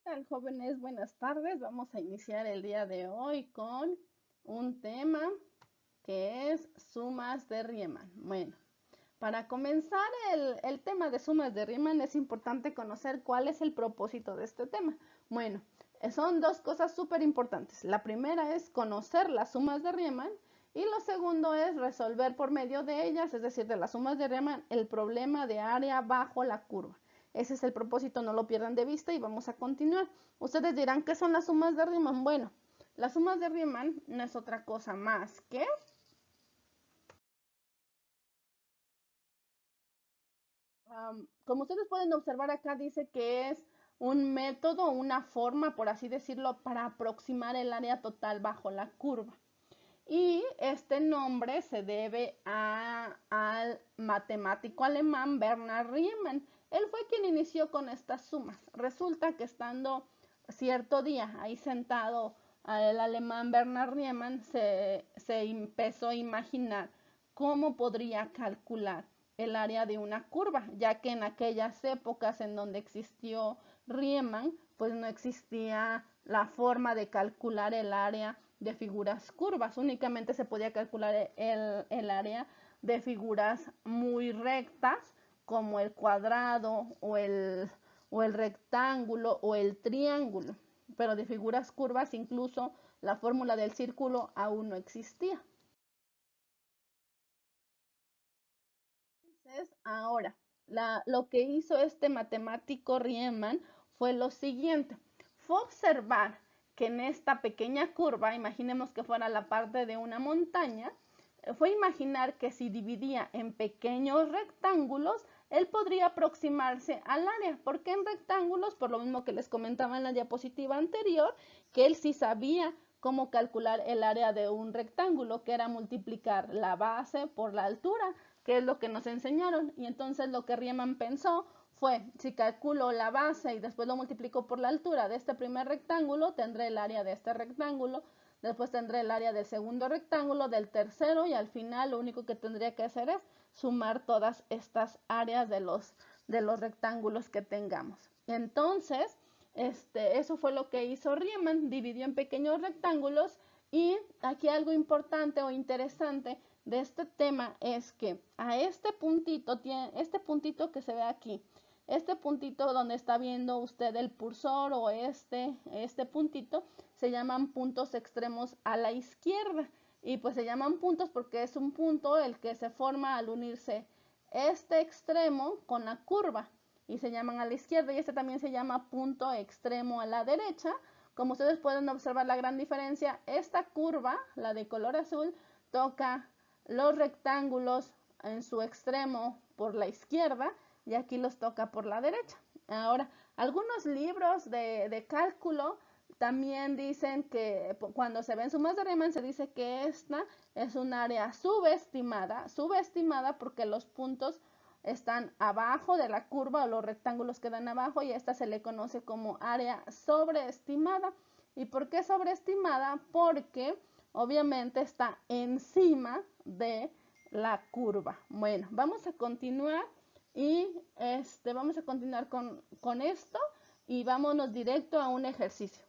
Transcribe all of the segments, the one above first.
Tal, jóvenes? Buenas tardes. Vamos a iniciar el día de hoy con un tema que es sumas de Riemann. Bueno, para comenzar el tema de sumas de Riemann es importante conocer cuál es el propósito de este tema. Bueno, son dos cosas súper importantes. La primera es conocer las sumas de Riemann y lo segundo es resolver por medio de ellas, es decir, de las sumas de Riemann, el problema de área bajo la curva. Ese es el propósito, no lo pierdan de vista y vamos a continuar. Ustedes dirán, ¿qué son las sumas de Riemann? Bueno, las sumas de Riemann no es otra cosa más que como ustedes pueden observar acá, dice que es un método, una forma, por así decirlo, para aproximar el área total bajo la curva. Y este nombre se debe al matemático alemán Bernhard Riemann. Él fue quien inició con estas sumas. Resulta que estando cierto día ahí sentado el alemán Bernhard Riemann se empezó a imaginar cómo podría calcular el área de una curva, ya que en aquellas épocas en donde existió Riemann, pues no existía la forma de calcular el área de figuras curvas, únicamente se podía calcular el área de figuras muy rectas, como el cuadrado o el rectángulo o el triángulo, pero de figuras curvas incluso la fórmula del círculo aún no existía. Entonces, ahora, lo que hizo este matemático Riemann fue lo siguiente. Fue observar que en esta pequeña curva, imaginemos que fuera la parte de una montaña, fue imaginar que si dividía en pequeños rectángulos, él podría aproximarse al área, porque en rectángulos, por lo mismo que les comentaba en la diapositiva anterior, que él sí sabía cómo calcular el área de un rectángulo, que era multiplicar la base por la altura, que es lo que nos enseñaron. Y entonces lo que Riemann pensó fue, si calculo la base y después lo multiplico por la altura de este primer rectángulo, tendré el área de este rectángulo, después tendré el área del segundo rectángulo, del tercero, y al final lo único que tendría que hacer es sumar todas estas áreas de los rectángulos que tengamos. Entonces, eso fue lo que hizo Riemann, dividió en pequeños rectángulos. Y aquí algo importante o interesante de este tema es que a este puntito que se ve aquí, este puntito donde está viendo usted el cursor o este puntito, se llaman puntos extremos a la izquierda. Y pues se llaman puntos porque es un punto el que se forma al unirse este extremo con la curva y se llaman a la izquierda, y este también se llama punto extremo a la derecha. Como ustedes pueden observar la gran diferencia, esta curva, la de color azul, toca los rectángulos en su extremo por la izquierda y aquí los toca por la derecha. Ahora, algunos libros de cálculo también dicen que cuando se ven sumas de Riemann se dice que esta es un área subestimada porque los puntos están abajo de la curva o los rectángulos quedan abajo, y a esta se le conoce como área sobreestimada. ¿Y por qué sobreestimada? Porque obviamente está encima de la curva. Bueno, vamos a continuar y vamos a continuar con esto y vámonos directo a un ejercicio.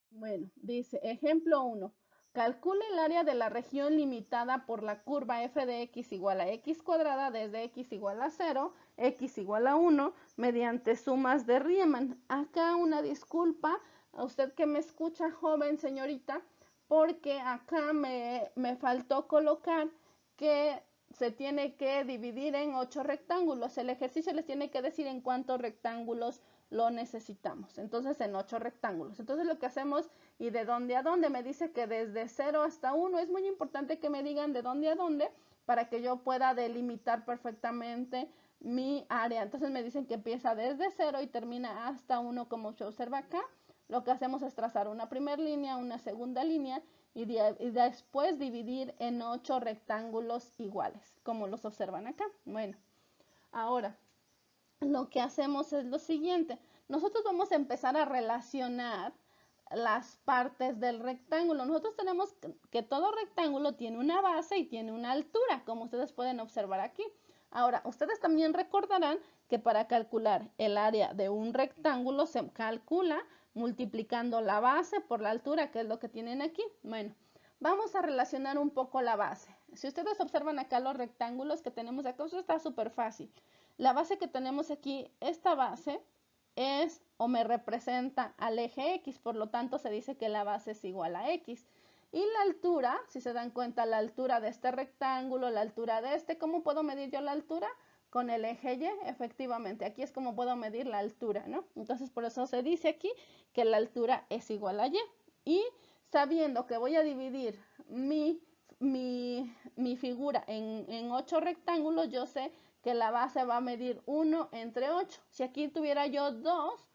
Bueno, dice, ejemplo 1. Calcule el área de la región limitada por la curva f de x igual a x cuadrada desde x igual a 0, x igual a 1, mediante sumas de Riemann. Acá una disculpa a usted que me escucha, joven señorita, porque acá me faltó colocar que se tiene que dividir en 8 rectángulos. El ejercicio les tiene que decir en cuántos rectángulos lo necesitamos. Entonces, en 8 rectángulos. Entonces, lo que hacemos, y de dónde a dónde, me dice que desde 0 hasta 1. Es muy importante que me digan de dónde a dónde para que yo pueda delimitar perfectamente mi área. Entonces, me dicen que empieza desde 0 y termina hasta 1, como se observa acá. Lo que hacemos es trazar una primera línea, una segunda línea y después dividir en 8 rectángulos iguales, como los observan acá. Bueno, ahora lo que hacemos es lo siguiente. Nosotros vamos a empezar a relacionar las partes del rectángulo. Nosotros tenemos que todo rectángulo tiene una base y tiene una altura, como ustedes pueden observar aquí. Ahora, ustedes también recordarán que para calcular el área de un rectángulo se calcula multiplicando la base por la altura, que es lo que tienen aquí. Bueno, vamos a relacionar un poco la base. Si ustedes observan acá los rectángulos que tenemos acá, eso está súper fácil. La base que tenemos aquí, esta base es o me representa al eje X, por lo tanto se dice que la base es igual a X. Y la altura, si se dan cuenta, la altura de este rectángulo, la altura de este, ¿cómo puedo medir yo la altura? Con el eje Y, efectivamente, aquí es como puedo medir la altura, ¿no? Entonces por eso se dice aquí que la altura es igual a Y. Y sabiendo que voy a dividir mi figura en 8 rectángulos, yo sé que la base va a medir 1 entre 8. Si aquí tuviera yo 2,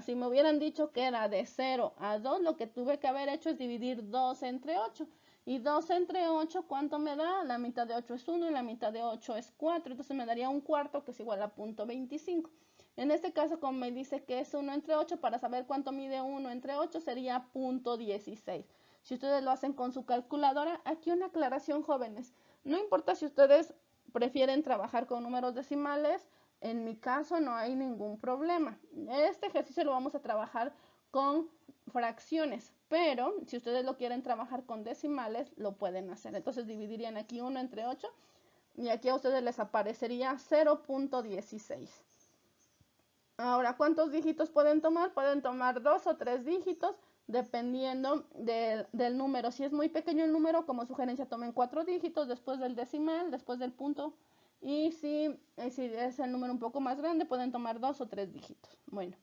si me hubieran dicho que era de 0 a 2, lo que tuve que haber hecho es dividir 2 entre 8. Y 2 entre 8, ¿cuánto me da? La mitad de 8 es 1 y la mitad de 8 es 4. Entonces me daría un cuarto, que es igual a 0.25. En este caso, como me dice que es 1 entre 8, para saber cuánto mide 1 entre 8 sería 0.16. Si ustedes lo hacen con su calculadora, aquí una aclaración, jóvenes. No importa si ustedes prefieren trabajar con números decimales, en mi caso no hay ningún problema. Este ejercicio lo vamos a trabajar con fracciones, pero si ustedes lo quieren trabajar con decimales, lo pueden hacer. Entonces dividirían aquí 1 entre 8 y aquí a ustedes les aparecería 0.16. Ahora, ¿cuántos dígitos pueden tomar? Pueden tomar 2 o 3 dígitos dependiendo del número. Si es muy pequeño el número, como sugerencia, tomen 4 dígitos después del decimal, después del punto. Y si es el número un poco más grande, pueden tomar 2 o 3 dígitos. Bueno,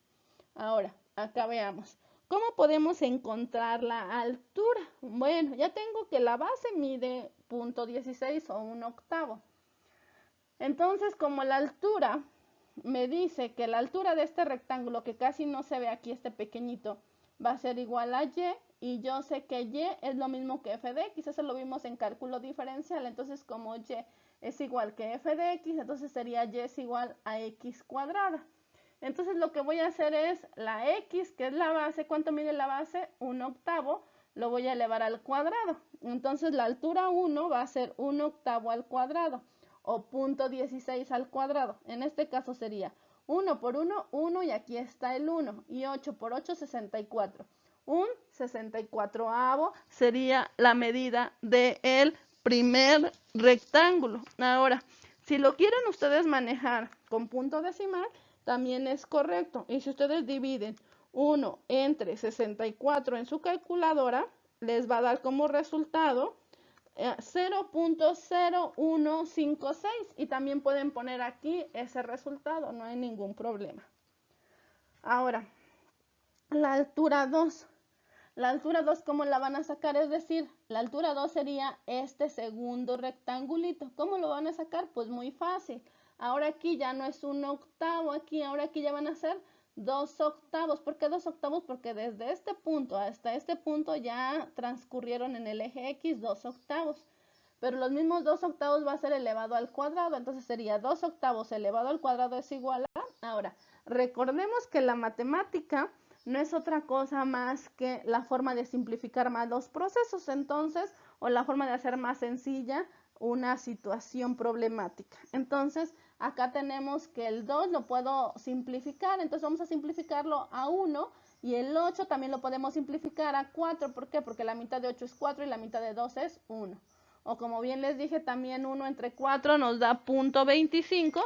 ahora, acá veamos. ¿Cómo podemos encontrar la altura? Bueno, ya tengo que la base mide 0.16 o 1/8. Entonces, como la altura me dice que la altura de este rectángulo, que casi no se ve aquí, este pequeñito, va a ser igual a y yo sé que Y es lo mismo que f de x, eso lo vimos en cálculo diferencial. Entonces, como Y es igual que f de x, entonces sería Y es igual a x cuadrada. Entonces lo que voy a hacer es la x, que es la base. ¿Cuánto mide la base? 1/8, lo voy a elevar al cuadrado. Entonces la altura 1 va a ser 1/8 al cuadrado, o 0.16 al cuadrado. En este caso sería 1 por 1, 1, y aquí está el 1. Y 8 por 8, 64. Un 64avo sería la medida del primer rectángulo. Ahora, si lo quieren ustedes manejar con punto decimal, también es correcto. Y si ustedes dividen 1 entre 64 en su calculadora, les va a dar como resultado 0.0156, y también pueden poner aquí ese resultado, no hay ningún problema. Ahora, la altura 2. La altura 2, ¿cómo la van a sacar? Es decir, la altura 2 sería este segundo rectangulito. ¿Cómo lo van a sacar? Pues muy fácil. Ahora aquí ya no es 1/8, ahora aquí ya van a ser 2/8. ¿Por qué 2/8? Porque desde este punto hasta este punto ya transcurrieron en el eje X 2/8. Pero los mismos 2/8 va a ser elevado al cuadrado, entonces sería 2/8 elevado al cuadrado es igual a... Ahora, recordemos que la matemática no es otra cosa más que la forma de simplificar más los procesos, entonces, o la forma de hacer más sencilla una situación problemática. Entonces, acá tenemos que el 2 lo puedo simplificar, entonces vamos a simplificarlo a 1, y el 8 también lo podemos simplificar a 4. ¿Por qué? Porque la mitad de 8 es 4 y la mitad de 2 es 1. O como bien les dije, también 1 entre 4 nos da 0.25.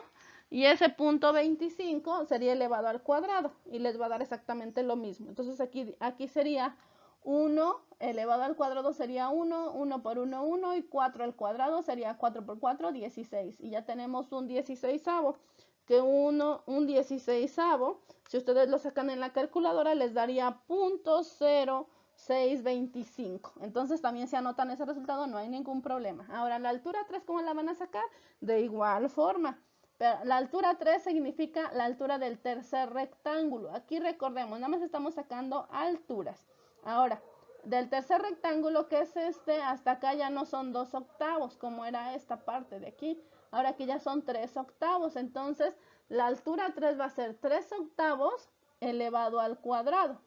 Y ese 0.25 sería elevado al cuadrado y les va a dar exactamente lo mismo. Entonces aquí sería 1 elevado al cuadrado sería 1, 1 por 1, 1, y 4 al cuadrado sería 4 por 4, 16. Y ya tenemos un 16avo, que un 16avo, si ustedes lo sacan en la calculadora, les daría 0.0625. Entonces también se anotan ese resultado, no hay ningún problema. Ahora, la altura 3, ¿cómo la van a sacar? De igual forma. Pero la altura 3 significa la altura del tercer rectángulo. Aquí recordemos, nada más estamos sacando alturas. Ahora, del tercer rectángulo, que es este, hasta acá ya no son 2/8, como era esta parte de aquí. Ahora aquí ya son 3/8. Entonces, la altura 3 va a ser 3/8 elevado al cuadrado.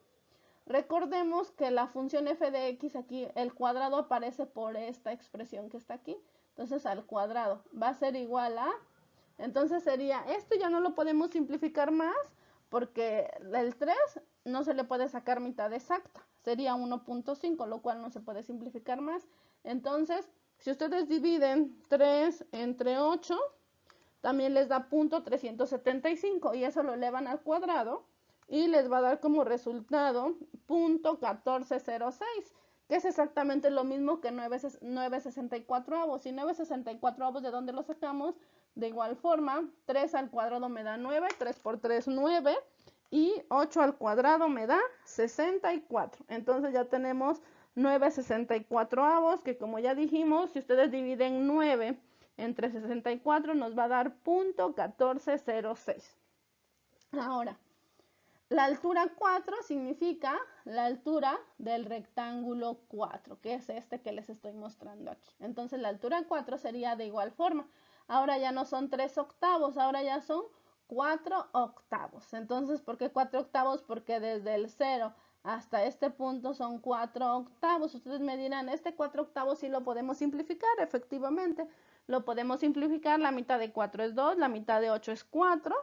Recordemos que la función f de x aquí, el cuadrado aparece por esta expresión que está aquí. Entonces, al cuadrado va a ser igual a Entonces sería, esto ya no lo podemos simplificar más porque el 3 no se le puede sacar mitad exacta. Sería 1.5, lo cual no se puede simplificar más. Entonces, si ustedes dividen 3 entre 8, también les da .375 y eso lo elevan al cuadrado y les va a dar como resultado .1406, que es exactamente lo mismo que 9/64. Y 9/64, ¿de dónde lo sacamos? De igual forma, 3 al cuadrado me da 9, 3 por 3, 9, y 8 al cuadrado me da 64. Entonces ya tenemos 9/64, que como ya dijimos, si ustedes dividen 9 entre 64 nos va a dar .1406. Ahora, la altura 4 significa la altura del rectángulo 4, que es este que les estoy mostrando aquí. Entonces la altura 4 sería de igual forma. Ahora ya no son 3 octavos, ahora ya son 4 octavos. Entonces, ¿por qué 4 octavos? Porque desde el 0 hasta este punto son 4 octavos. Ustedes me dirán, este 4 octavos sí lo podemos simplificar, efectivamente. Lo podemos simplificar, la mitad de 4 es 2, la mitad de 8 es 4,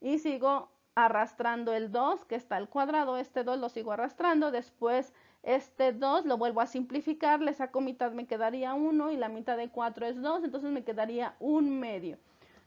y sigo arrastrando el 2 que está al cuadrado, este 2 lo sigo arrastrando, después este 2 lo vuelvo a simplificar, le saco mitad, me quedaría 1 y la mitad de 4 es 2, entonces me quedaría 1/2.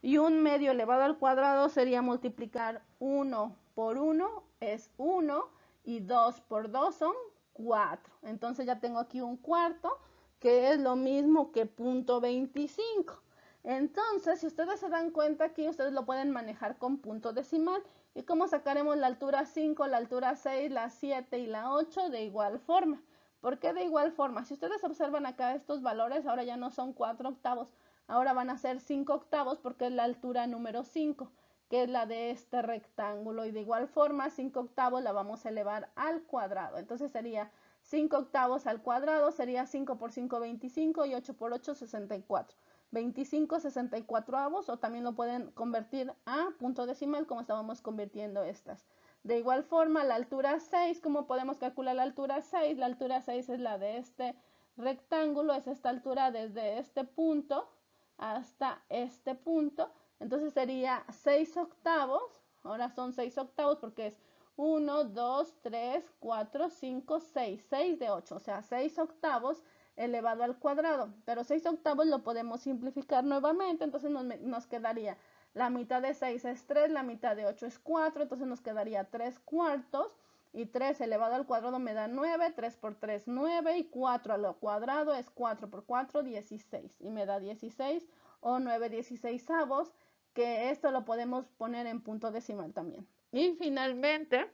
Y 1/2 elevado al cuadrado sería multiplicar 1 por 1 es 1 y 2 por 2 son 4. Entonces ya tengo aquí un cuarto, que es lo mismo que .25. Entonces, si ustedes se dan cuenta aquí, ustedes lo pueden manejar con punto decimal. ¿Y cómo sacaremos la altura 5, la altura 6, la 7 y la 8? De igual forma. ¿Por qué de igual forma? Si ustedes observan acá estos valores, ahora ya no son 4 octavos, ahora van a ser 5 octavos porque es la altura número 5, que es la de este rectángulo. Y de igual forma, 5 octavos la vamos a elevar al cuadrado. Entonces sería 5 octavos al cuadrado, sería 5 por 5, 25 y 8 por 8, 64. 25/64, o también lo pueden convertir a punto decimal como estábamos convirtiendo estas. De igual forma, la altura 6, ¿cómo podemos calcular la altura 6? La altura 6 es la de este rectángulo, es esta altura desde este punto hasta este punto. Entonces sería 6 octavos, ahora son 6 octavos porque es 1, 2, 3, 4, 5, 6, 6 de 8, o sea, 6 octavos elevado al cuadrado. Pero 6 octavos lo podemos simplificar nuevamente, entonces nos quedaría la mitad de 6 es 3, la mitad de 8 es 4, entonces nos quedaría 3 cuartos, y 3 elevado al cuadrado me da 9, 3 por 3, 9, y 4 al cuadrado es 4 por 4, 16, y me da 16 o 9/16, que esto lo podemos poner en punto decimal también. Y finalmente,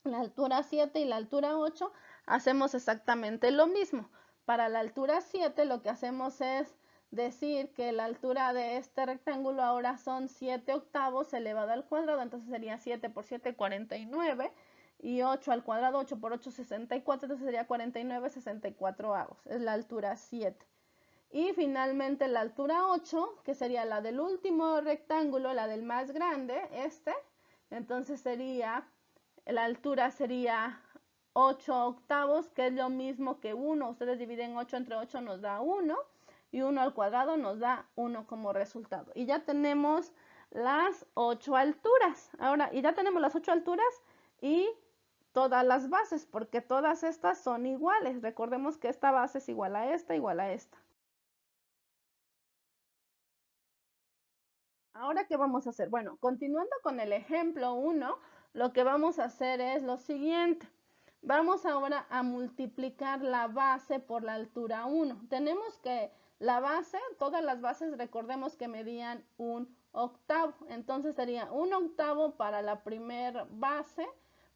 la altura 7 y la altura 8 hacemos exactamente lo mismo. Para la altura 7 lo que hacemos es decir que la altura de este rectángulo ahora son 7 octavos elevado al cuadrado, entonces sería 7 por 7, 49, y 8 al cuadrado, 8 por 8, 64, entonces sería 49/64, es la altura 7. Y finalmente la altura 8, que sería la del último rectángulo, la del más grande, entonces sería, la altura sería 8 octavos, que es lo mismo que 1. Ustedes dividen 8 entre 8, nos da 1, y 1 al cuadrado nos da 1 como resultado. Y ya tenemos las 8 alturas. Ahora, y ya tenemos las 8 alturas y todas las bases, porque todas estas son iguales. Recordemos que esta base es igual a esta, igual a esta. Ahora, ¿qué vamos a hacer? Bueno, continuando con el ejemplo 1, lo que vamos a hacer es lo siguiente. Vamos ahora a multiplicar la base por la altura 1. Tenemos que la base, todas las bases, recordemos que medían 1 octavo. Entonces sería 1 octavo para la primera base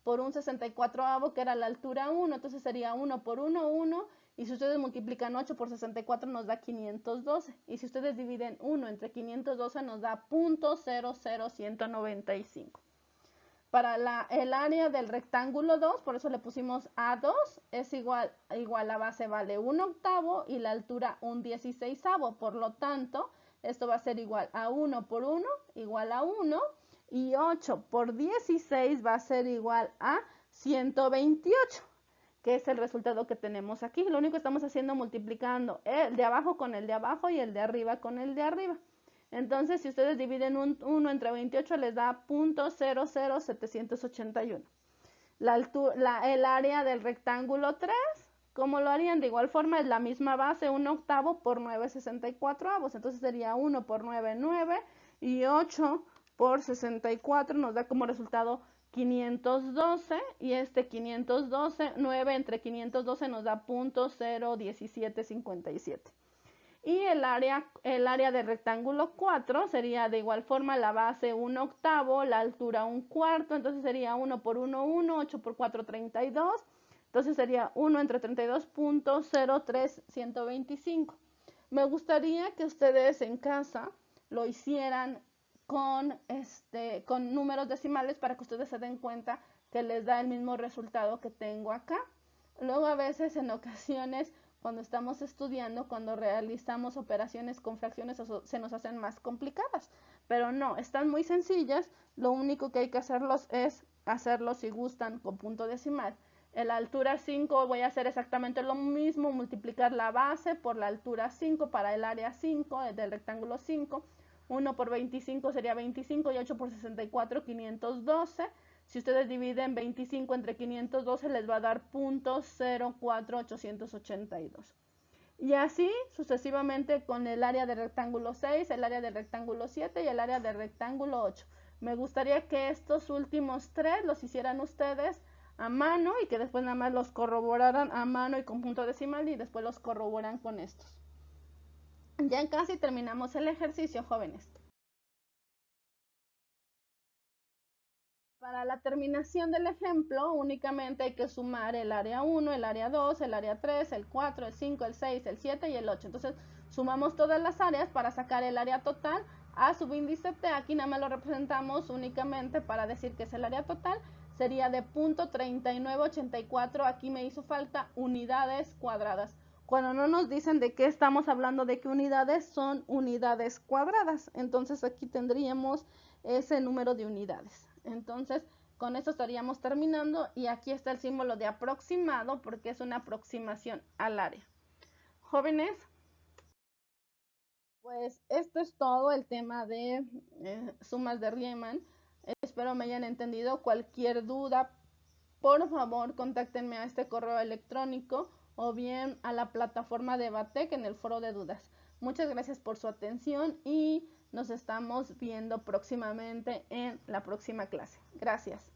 por un 64avo, que era la altura 1. Entonces sería 1 por 1, 1. Y si ustedes multiplican 8 por 64 nos da 512. Y si ustedes dividen 1 entre 512 nos da .00195. Para el área del rectángulo 2, por eso le pusimos A2, es igual la base vale 1 octavo y la altura 1/16. Por lo tanto, esto va a ser igual a 1 por 1, igual a 1. Y 8 por 16 va a ser igual a 128, que es el resultado que tenemos aquí. Lo único que estamos haciendo es multiplicando el de abajo con el de abajo y el de arriba con el de arriba. Entonces, si ustedes dividen un 1 entre 28, les da 0.00781. El área del rectángulo 3, ¿cómo lo harían? De igual forma, es la misma base, 1/8 por 9/64. Entonces sería 1 por 9, 9, y 8 por 64 nos da como resultado 512, y este 512, 9 entre 512 nos da 0.01757. Y el área del rectángulo 4 sería de igual forma la base 1/8, la altura 1/4, entonces sería 1 por 1, 1, 8 por 4, 32. Entonces sería 1 entre 32.03125. Me gustaría que ustedes en casa lo hicieran con números decimales para que ustedes se den cuenta que les da el mismo resultado que tengo acá. Luego a veces en ocasiones cuando estamos estudiando, cuando realizamos operaciones con fracciones, se nos hacen más complicadas, pero no, están muy sencillas. Lo único que hay que hacerlos es hacerlos, si gustan, con punto decimal. En la altura 5 voy a hacer exactamente lo mismo, multiplicar la base por la altura 5 para el área 5 del rectángulo 5. 1 por 25 sería 25, y 8 por 64, 512. Si ustedes dividen 25 entre 512, les va a dar 0.04882. Y así sucesivamente con el área del rectángulo 6, el área del rectángulo 7 y el área del rectángulo 8. Me gustaría que estos últimos tres los hicieran ustedes a mano y que después nada más los corroboraran a mano y con punto decimal, y después los corroboran con estos. Ya casi terminamos el ejercicio, jóvenes. Para la terminación del ejemplo, únicamente hay que sumar el área 1, el área 2, el área 3, el 4, el 5, el 6, el 7 y el 8. Entonces, sumamos todas las áreas para sacar el área total a subíndice T. Aquí nada más lo representamos únicamente para decir que es el área total. Sería de 0.3984. Aquí me hizo falta unidades cuadradas. Cuando no nos dicen de qué estamos hablando, de qué unidades, son unidades cuadradas. Entonces, aquí tendríamos ese número de unidades. Entonces, con esto estaríamos terminando, y aquí está el símbolo de aproximado porque es una aproximación al área. Jóvenes, pues esto es todo el tema de sumas de Riemann. Espero me hayan entendido. Cualquier duda, por favor, contáctenme a este correo electrónico o bien a la plataforma de Batec en el foro de dudas. Muchas gracias por su atención y nos estamos viendo próximamente en la próxima clase. Gracias.